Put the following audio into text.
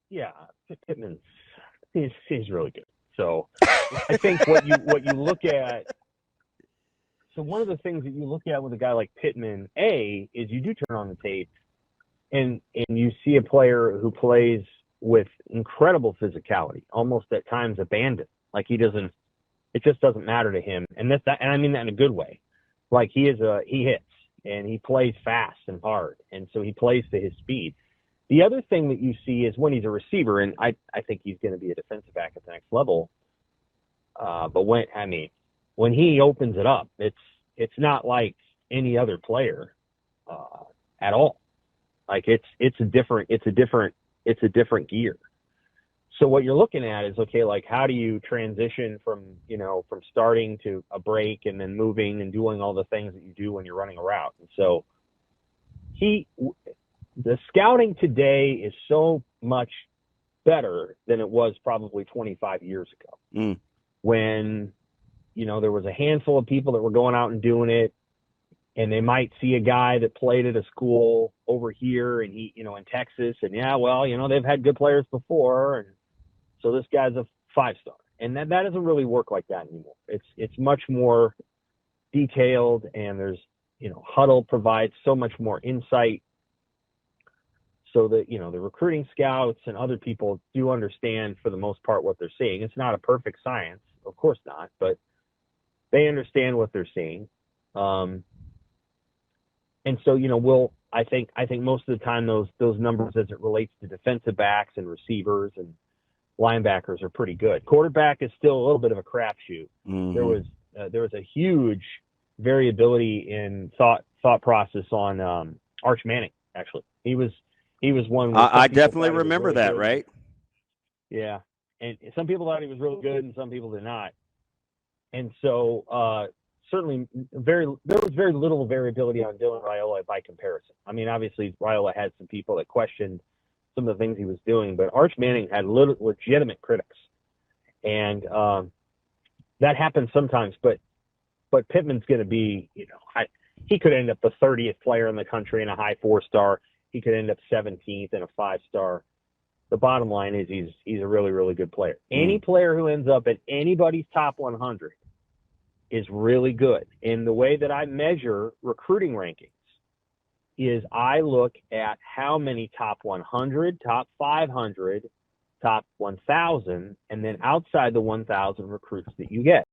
Yeah, Pittman's he's really good. So I think what you look at. So one of the things that you look at with a guy like Pittman, is you do turn on the tape and you see a player who plays with incredible physicality, almost at times abandoned. Like it just doesn't matter to him, and I mean that in a good way. Like he hits and he plays fast and hard, and so he plays to his speed. The other thing that you see is when he's a receiver, and I think he's going to be a defensive back at the next level. But when he opens it up, it's not like any other player at all. Like it's a different gear. So what you're looking at is, okay, like how do you transition from starting to a break and then moving and doing all the things that you do when you're running a route. And so the scouting today is so much better than it was probably 25 years ago, when there was a handful of people that were going out and doing it, and they might see a guy that played at a school over here and he in Texas, and they've had good players before, and so this guy's a 5-star. And that doesn't really work like that anymore. It's much more detailed, and there's Huddle provides so much more insight, so that the recruiting scouts and other people do understand for the most part what they're seeing. It's not a perfect science, of course not, but they understand what they're seeing. And so I think most of the time those numbers as it relates to defensive backs and receivers and linebackers are pretty good. Quarterback is still a little bit of a crapshoot. Mm-hmm. There was a huge variability in thought process on Arch Manning. Actually, he was one. I definitely remember really that, good. right? Yeah, and some people thought he was really good, and some people did not. And so certainly there was very little variability on Dylan Raiola by comparison. I mean, obviously Raiola had some people that questioned some of the things he was doing, but Arch Manning had legitimate critics, and that happens sometimes. But Pittman's going to be, he could end up the 30th player in the country in a high 4-star. He could end up 17th in a 5-star. The bottom line is he's a really, really good player. Any player who ends up at anybody's top 100 is really good. And the way that I measure recruiting rankings is I look at how many top 100, top 500, top 1,000, and then outside the 1,000 recruits that you get.